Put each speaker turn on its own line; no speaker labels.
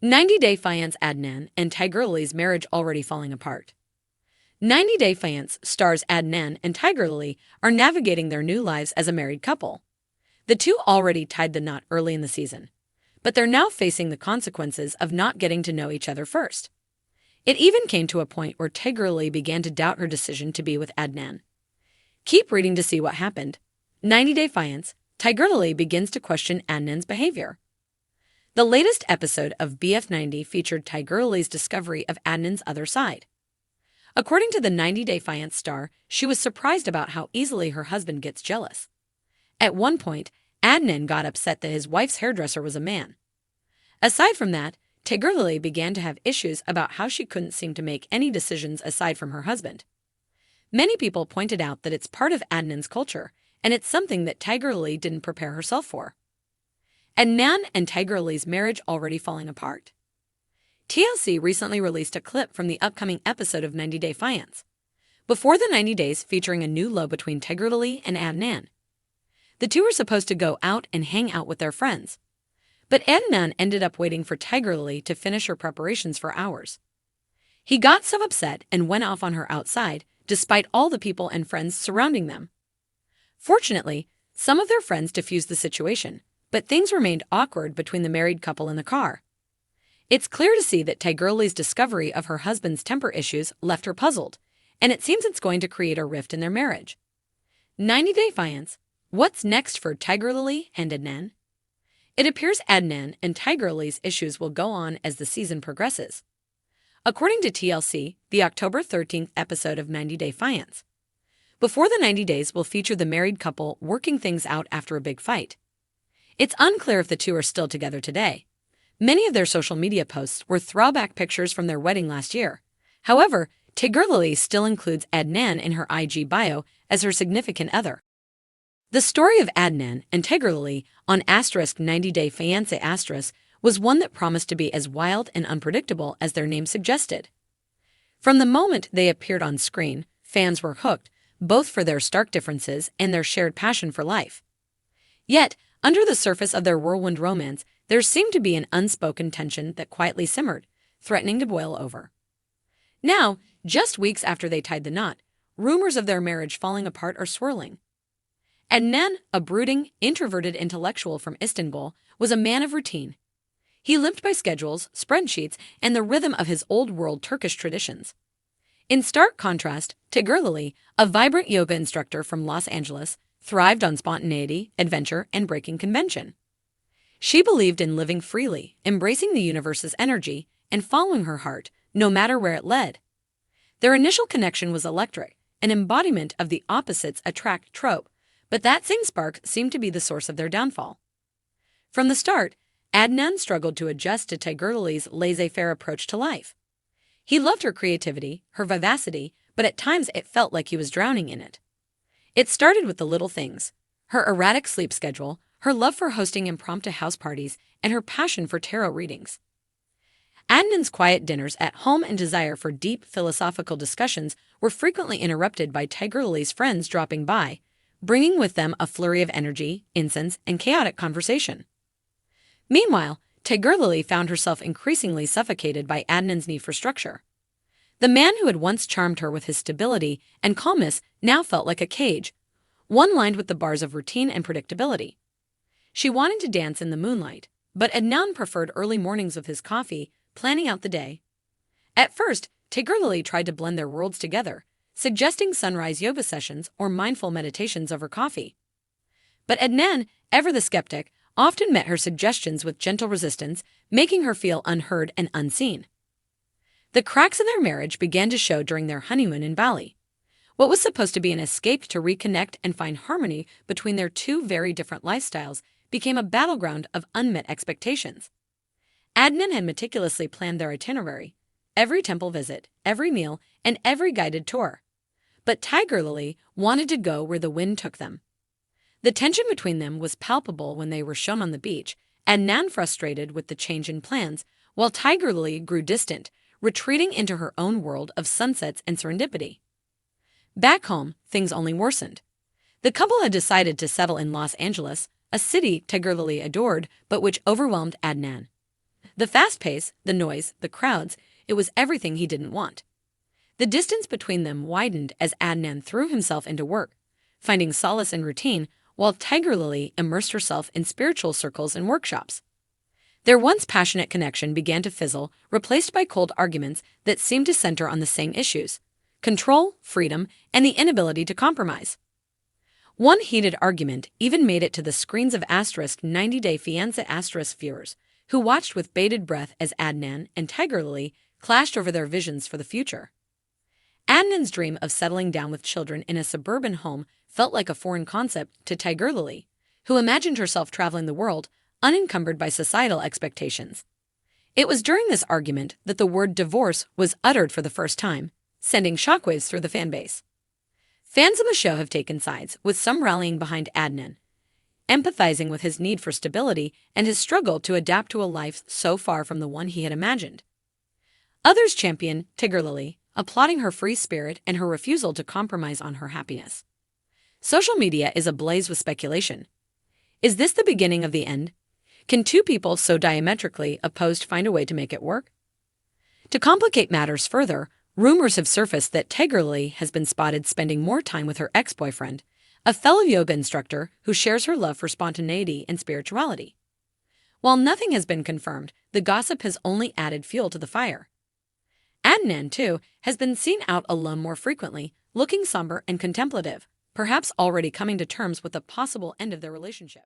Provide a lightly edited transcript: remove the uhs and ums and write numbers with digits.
90-Day Fiance Adnan and Tigerlily's marriage already falling apart. 90-Day Fiance stars Adnan and Tigerlily are navigating their new lives as a married couple. The two already tied the knot early in the season, but they're now facing the consequences of not getting to know each other first. It even came to a point where Tigerlily began to doubt her decision to be with Adnan. Keep reading to see what happened. 90-Day Fiance, Tigerlily begins to question Adnan's behavior. The latest episode of BF90 featured Tigerlily's discovery of Adnan's other side. According to the 90-Day Fiance star, she was surprised about how easily her husband gets jealous. At one point, Adnan got upset that his wife's hairdresser was a man. Aside from that, Tigerlily began to have issues about how she couldn't seem to make any decisions aside from her husband. Many people pointed out that it's part of Adnan's culture, and it's something that Tigerlily didn't prepare herself for. Adnan and Tigerlily's marriage already falling apart. TLC recently released a clip from the upcoming episode of 90-Day Fiance. Before the 90 days featuring a new love between Tigerlily and Adnan. The two were supposed to go out and hang out with their friends. But Adnan ended up waiting for Tigerlily to finish her preparations for hours. He got so upset and went off on her outside, despite all the people and friends surrounding them. Fortunately, some of their friends diffused the situation, but things remained awkward between the married couple in the car. It's clear to see that Tigerlily's discovery of her husband's temper issues left her puzzled, and it seems it's going to create a rift in their marriage. 90-Day Fiance, what's next for Tigerlily and Adnan? It appears Adnan and Tigerlily's issues will go on as the season progresses. According to TLC, the October 13th episode of 90-Day Fiance. Before the 90 days will feature the married couple working things out after a big fight. It's unclear if the two are still together today. Many of their social media posts were throwback pictures from their wedding last year. However, Tigerlily still includes Adnan in her IG bio as her significant other. The story of Adnan and Tigerlily on 90-Day Fiance was one that promised to be as wild and unpredictable as their name suggested. From the moment they appeared on screen, fans were hooked, both for their stark differences and their shared passion for life. Yet, under the surface of their whirlwind romance, there seemed to be an unspoken tension that quietly simmered, threatening to boil over. Now, just weeks after they tied the knot, rumors of their marriage falling apart are swirling. Adnan, a brooding, introverted intellectual from Istanbul, was a man of routine. He lived by schedules, spreadsheets, and the rhythm of his old-world Turkish traditions. In stark contrast, Tigerlily, a vibrant yoga instructor from Los Angeles, thrived on spontaneity, adventure, and breaking convention. She believed in living freely, embracing the universe's energy, and following her heart, no matter where it led. Their initial connection was electric, an embodiment of the opposites attract trope, but that same spark seemed to be the source of their downfall. From the start, Adnan struggled to adjust to Tigerlily's laissez-faire approach to life. He loved her creativity, her vivacity, but at times it felt like he was drowning in it. It started with the little things: her erratic sleep schedule, her love for hosting impromptu house parties, and her passion for tarot readings. Adnan's quiet dinners at home and desire for deep philosophical discussions were frequently interrupted by Tigerlily's friends dropping by, bringing with them a flurry of energy, incense, and chaotic conversation. Meanwhile, Tigerlily found herself increasingly suffocated by Adnan's need for structure. The man who had once charmed her with his stability and calmness now felt like a cage, one lined with the bars of routine and predictability. She wanted to dance in the moonlight, but Adnan preferred early mornings with his coffee, planning out the day. At first, Tigerlily tried to blend their worlds together, suggesting sunrise yoga sessions or mindful meditations over coffee. But Adnan, ever the skeptic, often met her suggestions with gentle resistance, making her feel unheard and unseen. The cracks in their marriage began to show during their honeymoon in Bali. What was supposed to be an escape to reconnect and find harmony between their two very different lifestyles became a battleground of unmet expectations. Adnan had meticulously planned their itinerary, every temple visit, every meal, and every guided tour. But Tigerlily wanted to go where the wind took them. The tension between them was palpable when they were shown on the beach, Adnan frustrated with the change in plans, while Tigerlily grew distant, retreating into her own world of sunsets and serendipity. Back home, things only worsened. The couple had decided to settle in Los Angeles, a city Tigerlily adored but which overwhelmed Adnan. The fast pace, the noise, the crowds, it was everything he didn't want. The distance between them widened as Adnan threw himself into work, finding solace in routine, while Tigerlily immersed herself in spiritual circles and workshops. Their once passionate connection began to fizzle, replaced by cold arguments that seemed to center on the same issues: control, freedom, and the inability to compromise. One heated argument even made it to the screens of 90 Day Fiance viewers, who watched with bated breath as Adnan and Tigerlily clashed over their visions for the future. Adnan's dream of settling down with children in a suburban home felt like a foreign concept to Tigerlily, who imagined herself traveling the world, unencumbered by societal expectations. It was during this argument that the word divorce was uttered for the first time, sending shockwaves through the fanbase. Fans of the show have taken sides, with some rallying behind Adnan, empathizing with his need for stability and his struggle to adapt to a life so far from the one he had imagined. Others champion Tigerlily, applauding her free spirit and her refusal to compromise on her happiness. Social media is ablaze with speculation. Is this the beginning of the end? Can two people so diametrically opposed find a way to make it work? To complicate matters further, rumors have surfaced that Tigerlily has been spotted spending more time with her ex-boyfriend, a fellow yoga instructor who shares her love for spontaneity and spirituality. While nothing has been confirmed, the gossip has only added fuel to the fire. Adnan, too, has been seen out alone more frequently, looking somber and contemplative, perhaps already coming to terms with the possible end of their relationship.